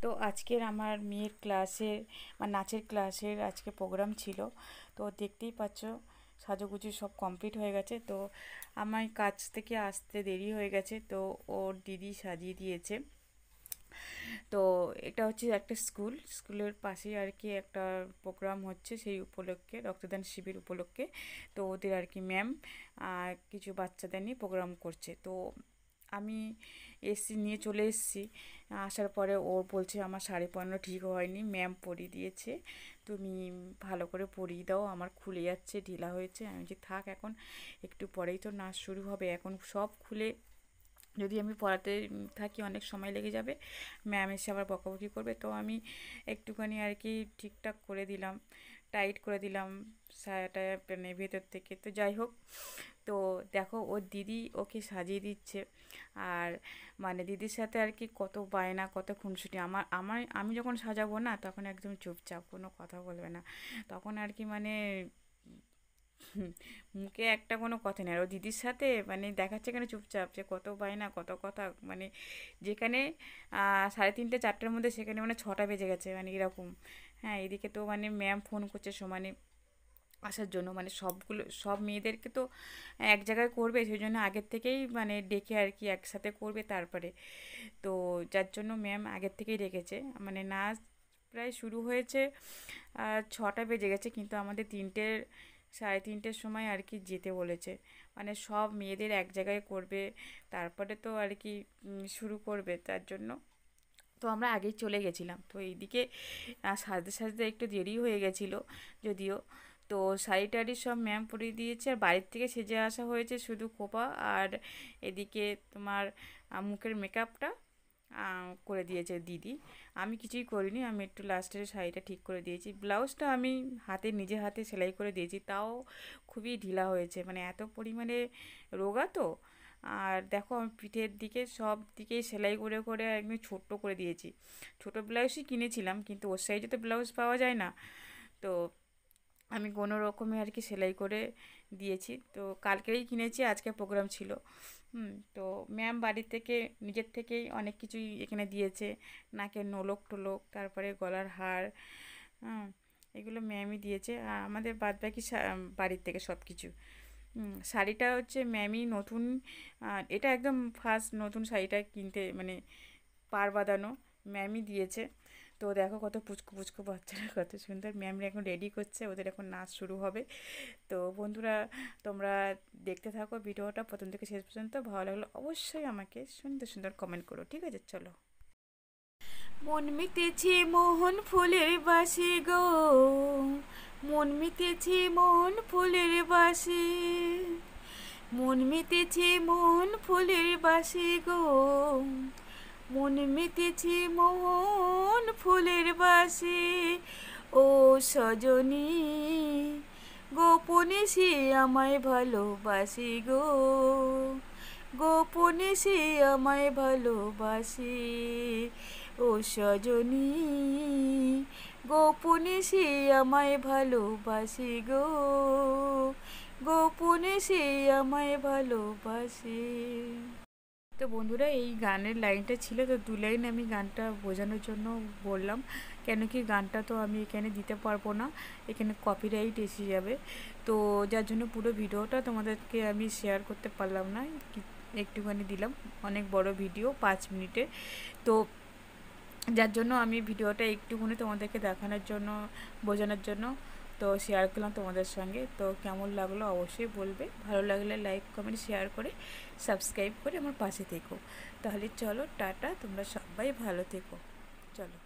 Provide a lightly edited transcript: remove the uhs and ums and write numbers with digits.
তো আজকের আমার মেয়ের ক্লাসের নাচের ক্লাসের আজকে প্রোগ্রাম ছিল। তো দেখতেই পাচ্ছ সাজুগুজু সব কমপ্লিট হয়ে গেছে। তো আমার কাজ থেকে আসতে দেরি হয়ে গেছে, তো ওর দিদি সাজিয়ে দিয়েছে। তো এটা হচ্ছে একটা স্কুলের পাশেই আর কি একটা প্রোগ্রাম হচ্ছে, সেই উপলক্ষে রক্তদান শিবির উপলক্ষে। তো ওদের আর কি ম্যাম কিছু বাচ্চাদের নিয়ে প্রোগ্রাম করছে। তো আমি নিয়ে চলে এসেছি। আসার পরে ও বলছে আমার শাড়ি পরানো ঠিক হয়নি, ম্যাম পরিয়ে দিয়েছে, তুমি ভালো করে পরিয়ে দাও, আমার খুলে যাচ্ছে, ঢিলা হয়েছে। আমি যে থাক, এখন একটু পরেই তো নাচ শুরু হবে, এখন সব খুলে যদি আমি পড়াতে থাকি অনেক সময় লেগে যাবে, ম্যাম এসে আবার বকাবকি করবে। তো আমি একটুখানি আর কি ঠিকঠাক করে দিলাম, টাইট করে দিলাম সায়াটা মানে ভেতর থেকে। তো যাই হোক, তো দেখো ওর দিদি ওকে সাজিয়ে দিচ্ছে। আর দিদির সাথে আর কি কত বায়না, কত খুনসুটি। আমি যখন সাজাবো না, তখন একদম চুপচাপ, কোনো কথা বলবে না। তখন আর কি মুখে একটা কোনো কথা নেই। আর ও দিদির সাথে দেখাচ্ছে কেন চুপচাপ, যে কত বায়না, কত কথা। যেখানে 3:30 4টার মধ্যে, সেখানে 6টা বেজে গেছে, এরকম। হ্যাঁ, এদিকে তো ম্যাম ফোন করছে সমানে আসার জন্য। সব মেয়েদেরকে তো এক জায়গায় করবে, সেই জন্য আগের থেকেই ডেকে আর কি একসাথে করবে তারপরে। তো যার জন্য ম্যাম আগের থেকেই রেখেছে। নাচ প্রায় শুরু হয়েছে 6টা বেজে গেছে, কিন্তু আমাদের 3:30 সময় আর কি যেতে বলেছে। সব মেয়েদের এক জায়গায় করবে, তারপরে তো আর কি শুরু করবে, তার জন্য তো আমরা আগেই চলে গেছিলাম। তো এইদিকে সাজতে সাজতে একটু দেরি হয়ে গেছিলো যদিও। তো শাড়ি টাড়ি সব ম্যাম পরিয়ে দিয়েছে, আর বাড়ির থেকে সেজে আসা হয়েছে শুধু খোপা। আর এদিকে তোমার মুখের মেকআপটা করে দিয়েছে দিদি। আমি কিছুই করিনি, আমি একটু লাস্টের শাড়িটা ঠিক করে দিয়েছি। ব্লাউজটা আমি নিজে হাতে সেলাই করে দিয়েছি, তাও খুবই ঢিলা হয়েছে, এত পরিমাণে রোগা তো। আর দেখো, আমি পিঠের দিকে সব দিকেই সেলাই করে করে একদম ছোট্ট করে দিয়েছি। ছোটো ব্লাউজই কিনেছিলাম, কিন্তু ওর সাইজে তো ব্লাউজ পাওয়া যায় না। তো আমি কোনো রকমে আর কি সেলাই করে দিয়েছি। তো কালকেই কিনেছি, আজকে প্রোগ্রাম ছিল। তো ম্যাম বাড়ি থেকে নিজের থেকেই অনেক কিছুই এখানে দিয়েছে, নাকের নোলক টোলক, তারপরে গলার হার। হুম, এগুলো ম্যামই দিয়েছে, আর আমাদের বাদবাকি বাড়ির থেকে সব কিছু। শাড়িটা হচ্ছে ম্যামই নতুন, এটা একদম ফার্স্ট নতুন শাড়িটা কিনতে, পাড় বাঁধানো ম্যামই দিয়েছে। তো দেখো কত পুচকু পুচকু বাচ্চারা, কত সুন্দর। ম্যামরা এখন রেডি করছে, ওদের এখন নাচ শুরু হবে। তো বন্ধুরা, তোমরা দেখতে থাকো ভিডিওটা প্রথম থেকে শেষ পর্যন্ত। ভালো লাগলো অবশ্যই আমাকে সুন্দর সুন্দর কমেন্ট করো, ঠিক আছে? চলো। মন মিটেছে মোহন ফুলের বাসি গো, মন মিটেছে মোহন ফুলের বাসি, মন মিটেছে মোহন ফুলের বাসি গো, মন মিটেছে মোহন ফুলের বাসি। ও সজনী, গোপনে সে আমায় ভালোবাসি গো, গোপনে সে আমায় ভালোবাসি। ও সজনী, গোপনে সে আমায় ভালোবাসি গো, গোপনে সে আমায় ভালোবাসি। তো বন্ধুরা, এই গানের লাইনটা ছিল, তো 2 লাইন আমি গানটা বোঝানোর জন্য বললাম। কেন কি গানটা তো আমি এখানে দিতে পারবো না, এখানে কপিরাইট এসে যাবে। তো যার জন্য পুরো ভিডিওটা তোমাদেরকে আমি শেয়ার করতে পারলাম না, একটুখানি দিলাম। অনেক বড় ভিডিও, 5 মিনিটের। তো যার জন্য আমি ভিডিওটা একটুখানি তোমাদেরকে দেখানোর জন্য, বোঝানোর জন্য তো শেয়ার করলাম তোমাদের সঙ্গে। তো কেমন লাগলো অবশ্যই বলবে, ভালো লাগলে লাইক কমেন্ট শেয়ার করে সাবস্ক্রাইব করে আমার পাশে থেকো। তাহলে চলো, টাটা, তোমরা সবাই ভালো থেকো। চলো।